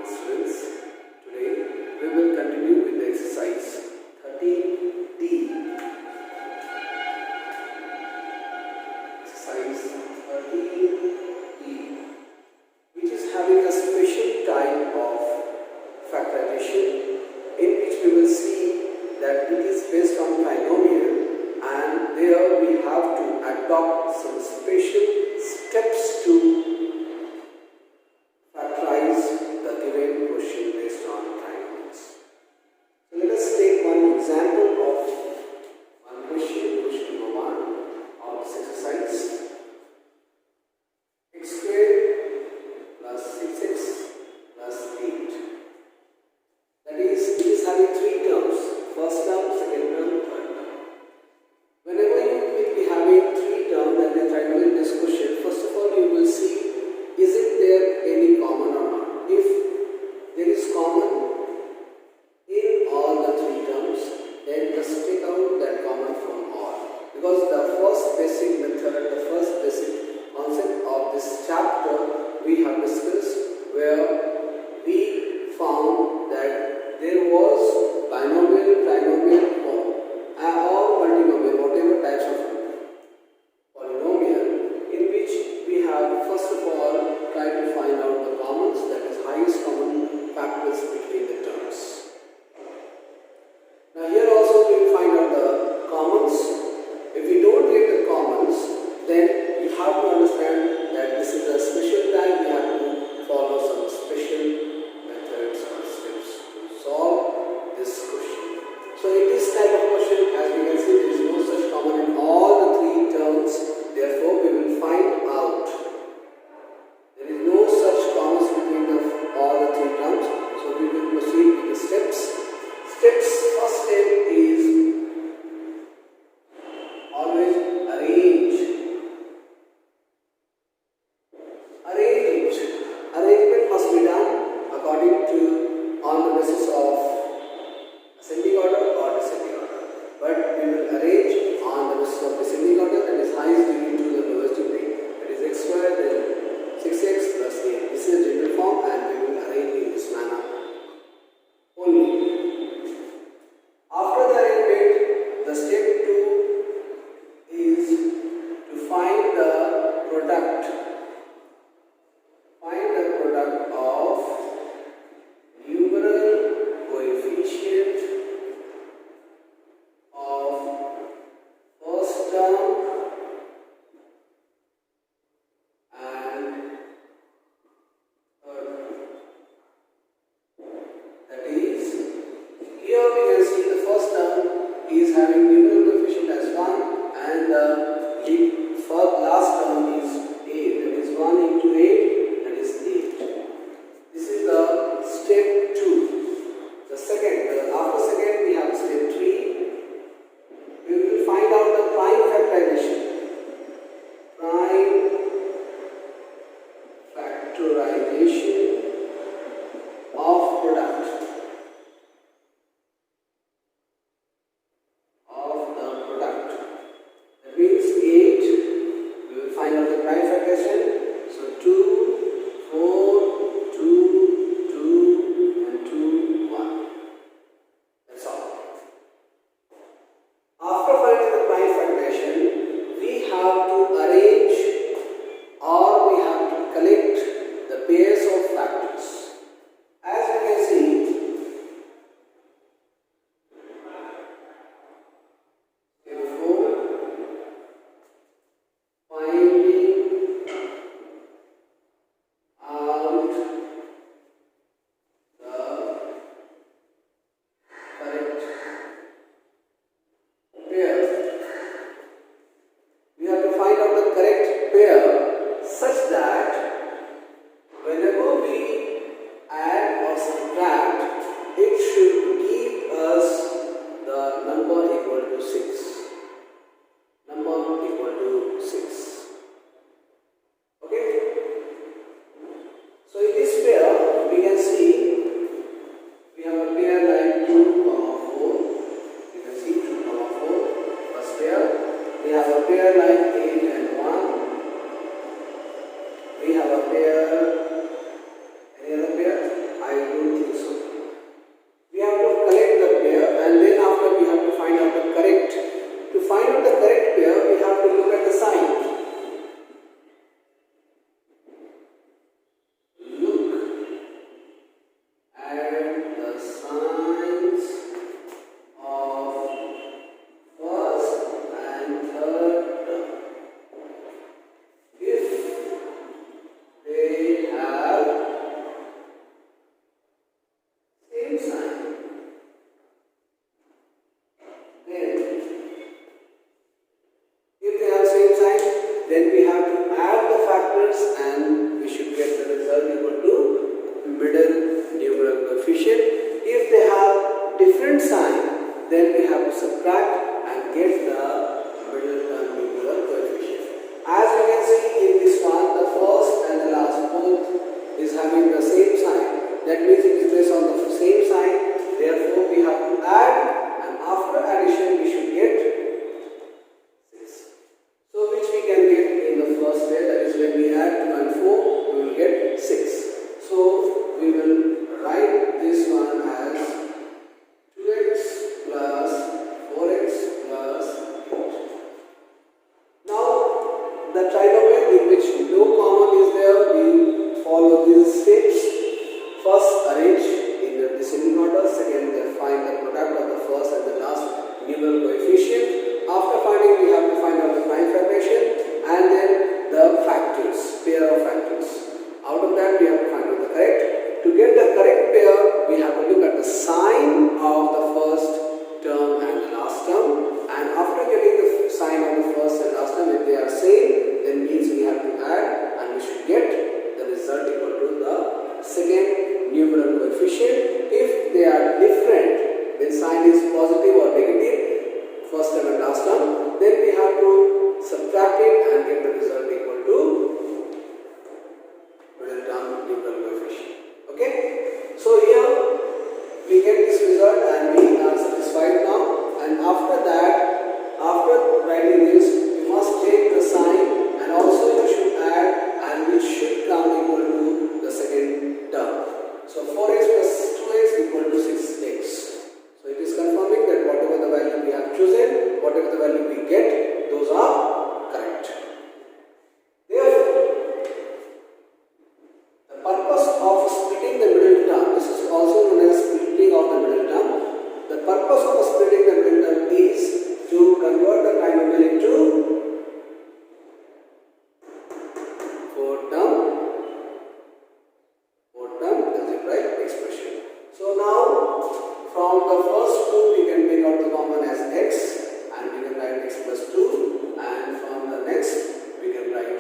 students. Today we will continue with the exercise 30D. Exercise 30D, which is having a special type of factorization in which we will see that it is based on trinomial, and there we have to adopt some special steps to factorize the given question based on trinomials. So let us take one example of one question number 1 of this exercise. X squared plus 6x plus 8. That is, it is having three terms: first term, second term, third term. Whenever you will be having three terms and then trinomial in this question, first of all you will see, is it there any common or not? If there is common in all the three terms, then just take out that common from all. Because the first basic method, the first basic concept of this chapter we have discussed, where we found that there was binomial, trinomial, or multinomial, whatever types of polynomial, in which we have first of all tried to find out the commons, that is highest common factors between the terms. Now here also we will find out the commons. If we don't get the commons, then you have to understand that this is a special type. We have to follow some special methods or steps to solve this question. So in this type of question, as we can see, there is no such common in all the three terms. Therefore, we will find out there is no such commons between all the three terms. So we will proceed with the steps. First step is always arrange. Arrangement must be done according to on the basis of ascending order or descending order. But we will arrange on the basis of descending order, that is highest degree to the lowest degree. That is x squared, then 6x plus 8. This is a general form, and we will arrange in this manner only. After the arrangement, the step 2 is to find the product. Find the product of numeral coefficient of first term and third term. That is, here we can see the first term is having numeral coefficient as 1, and the last term is 8. That is 1 into 8, that is 8. This is the step 2. The second, after second we have step 3. We will find out the prime factorization. Prime factorization of product. That means 8. We will find out the prime factorization. So 2, 4, 2, 2, and 2, 1. That's all. After finding the prime factorization, we have to arrange, or we have to collect the pairs of factors. As you can see, such that whenever we add or subtract, it should give us the number equal to 6. Number equal to 6. Okay? So in this pair, we can see we have a pair like 2, 4. You can see 2, 4. First pair. We have a pair like 8 and 1. We have a pair, any other pair? I that means it is based on the same sign. Therefore, we have to add, and after addition we should get 6. So which we can get in the first way, that is when we add 2 and 4, we will get 6. So we will write this one as 2x plus 4x plus 8. Now the trinomial in which no common is there, we follow these steps. First, arrange in the descending order. Second, find the product of the first and the last numeral coefficient. After finding, we have to find out the prime fraction and then the factors, pair of factors. Out of that, we have to find out the correct. To get the correct pair, we have to look at the sign of the first term and the last term. And after getting the sign of the first and last term, if they are same, then means we have to add, and we should get the result equal to the second numeral coefficient. If they are different, when sign is positive or negative, first term and last term, then we have to subtract it and get the result equal to middle term numeral coefficient. Okay, so here we get this result and we are satisfied now. And after that, after writing this, we must take the sign and also you should add, and which should come equal to the second term. So 4x plus 2x equal to 6x. So it is confirming that whatever the value we have chosen, whatever the value we get, those are correct. Therefore, the purpose of splitting the middle term, this is also known as splitting of the middle term. The purpose of splitting the middle term is to convert the trinomial into 4-term algebraic expression. So now, from the first two, we can take out the common as x, and we can write x plus 2, and from the next, we can write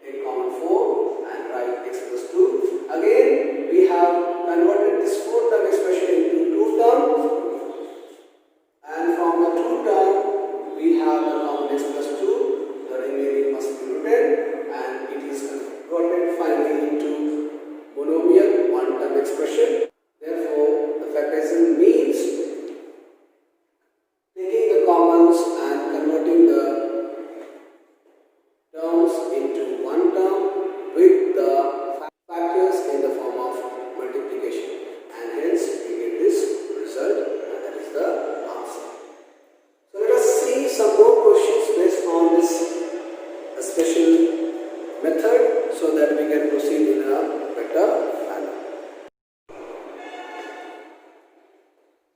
take common 4 and write x plus 2. Again, we have converted this 4-term expression into 2-term, and from the 2-term, we have the common x plus 2, the remaining must be written, and it is converted finally into monomial 1-term expression. Therefore, the factorization means taking the commons and converting the terms into 1 term with the factors in the form of multiplication, and hence we get this result, and that is the answer. So let us see some more questions based on this special method so that we can proceed in a better manner.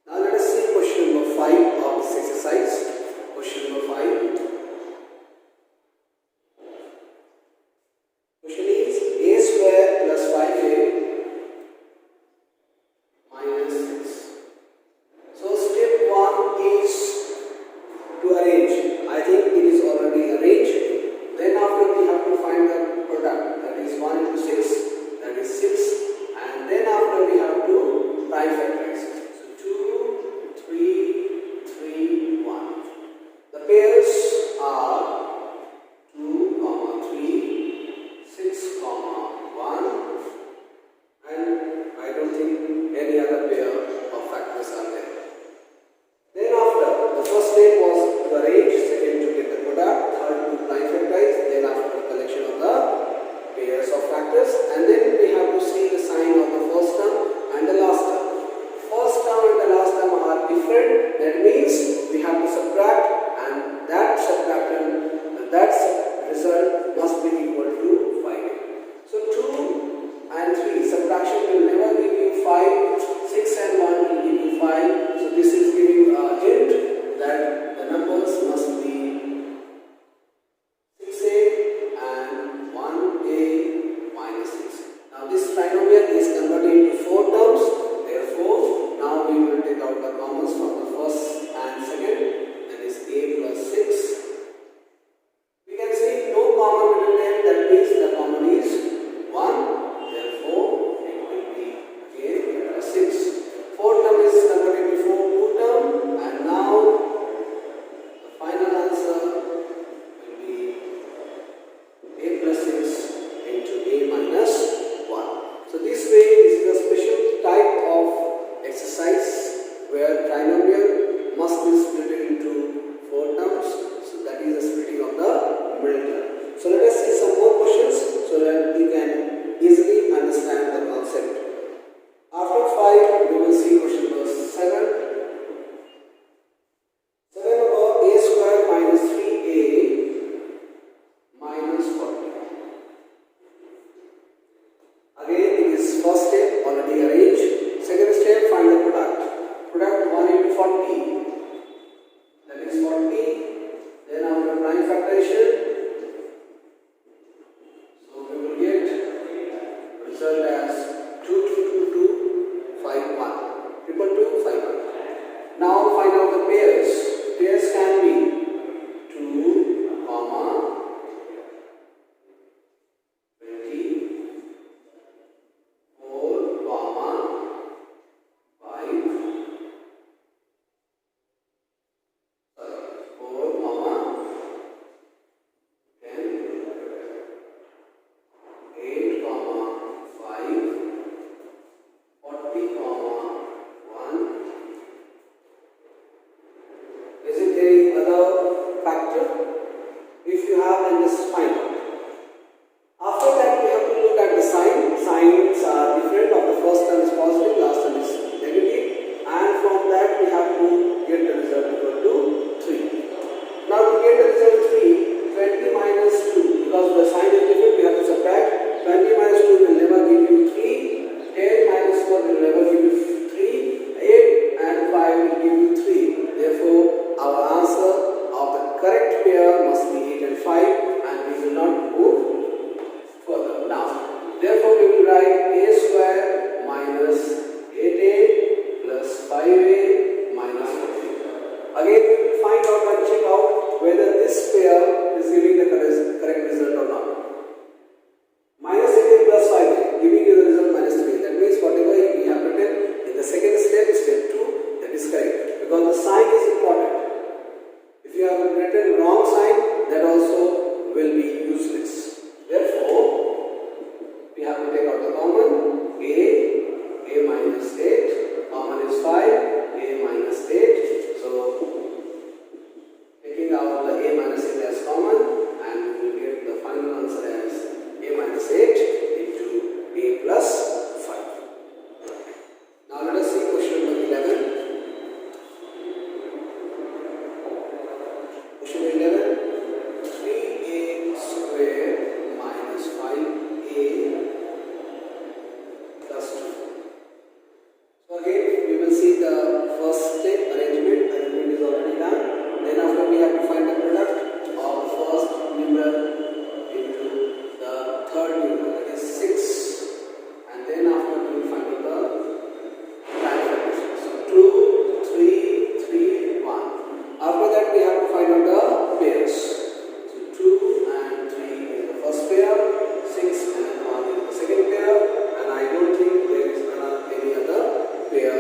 Now let us see question number 5 of this exercise. Question number 5. Question is a square plus 5a minus 6. So step 1 is to arrange. I think it is already arranged. Then after we have to find the product, that is 1 into 6, that is 6, and then after we have to prime factorize. So 2, 3, 3, 1. The pairs are 2, 3, 6, 1, and I don't think any other pair of factors are there. Then after, the first step was to arrange, second to get the product, third to prime factorize, then after collection of the pairs of factors, and then we have to see the sign of the first term and the last term. First term and the last term are different, that means we have to subtract, and that subtraction, that result must be equal to 5. So 2 and 3, subtraction will never give you 5, 6 and 1 will give you 5, so this is giving a hint that the numbers must be 6a and 1a minus 6. Now this trinomial is converted into 4 terms. Therefore, now we will take out the commons from the first and second, that is a plus 6. We can see no common middle term, that means the common is 1. Therefore, it will be again 6. 4 term is converted into 2 term, and now the final answer will be a plus 6 into a minus 1. So this way, this is a special again we will see the first step arrangement. Arrangement is already done. Then after we have to find the product of the first numeral into the third numeral, that is 6. And then after we will find out the prime factors. So 2, 3, 3, 1. After that we have to find out the pairs. So 2 and 3 is the first pair, 6 and 1 is the second pair, and I don't think there is any other pair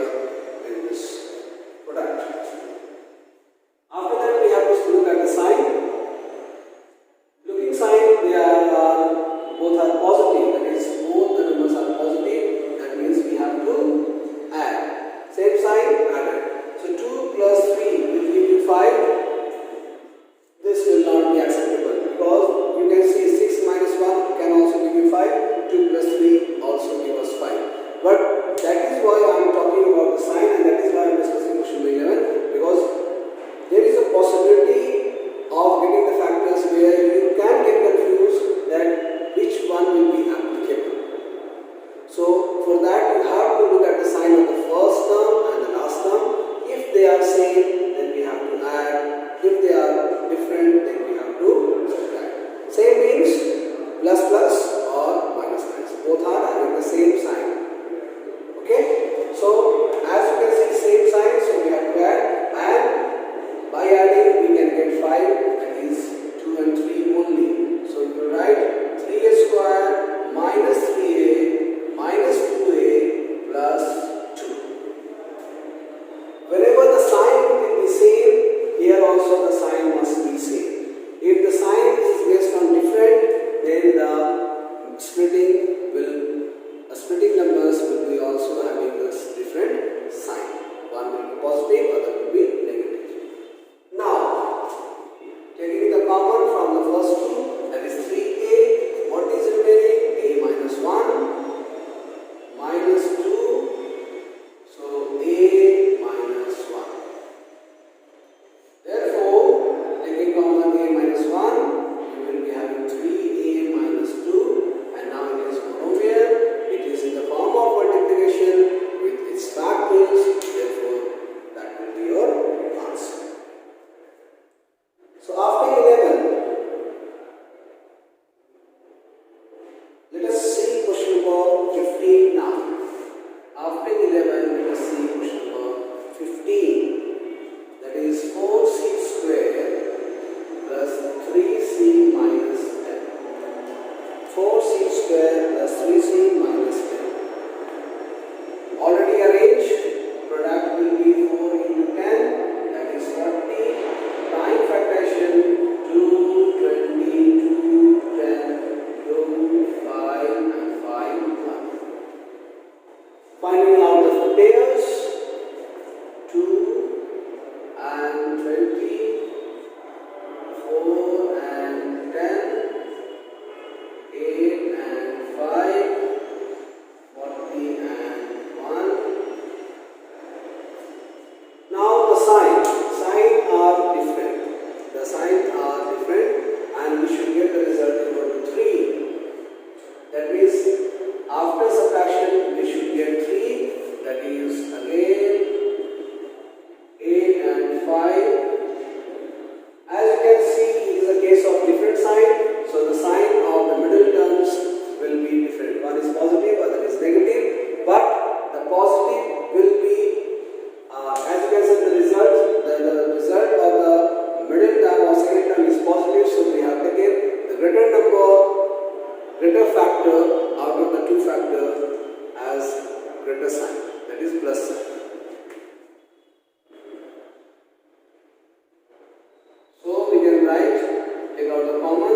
in this product. After that we have to look at the sign. Looking sign, they are both are positive, that is both the numbers are positive, that means we have to add. Same sign, added. So 2 plus 3 will give you 5. This will not be acceptable because you can see 6 minus 1 can also give you 5, 2 plus 3 also give us 5. But that is why I am talking about the sign, and that is why I am discussing question 11, because there is a possibility of getting the factors where you can get confused that which one will be applicable. So for that you have to look at the sign of the first term and the last term. If they are same, then we have to add. If they are different, then we have to subtract. Same means plus plus or minus minus. Both are having the same sign. Okay? So as you can see, same sign, so we have to add, and by adding we can get 5, that is 2 and 3 only. So you will write 3a square minus 3a minus 2a plus 2. Whenever the sign will be same, here also the sign must be same. If the sign is based on different, then the splitting numbers will be also having this different sign. One will be positive, other will be negative. Now, taking the common from the first two, that is 3a, what is remaining? A minus 1 minus 2, so a minus 1. Therefore, taking common a minus 1, you will be having 3a minus 2, and now it is monomial. It is in the form of multiplication with its factors, therefore that will be your answer. So after 11, let us see question number 15 now. After 11, let us see question number 15. That is 4c square plus 3c minus 10. 4c square plus 3c minus 10. Already arranged, product will be 4 into 10, that is 40. Time factoration 2, 20, 2, 10, 2, 5 and 5, 1. Finding out the pairs, 2 and 20, 4 and 10, 8 and 5, 40 and 1. Now the sign are different. The signs are different, and we should get the result equal to 3. That means after subtraction we should get 3. That is again 8 and 5. As you can see, it is a case of different sign. So the sign of the middle terms will be different. One is positive, other is negative. But the positive will be, as you can see, the result of the middle term or second term is positive. So we have taken the greater factor out of the two factors as greater sign. That is plus sign. So we can write, take out the common.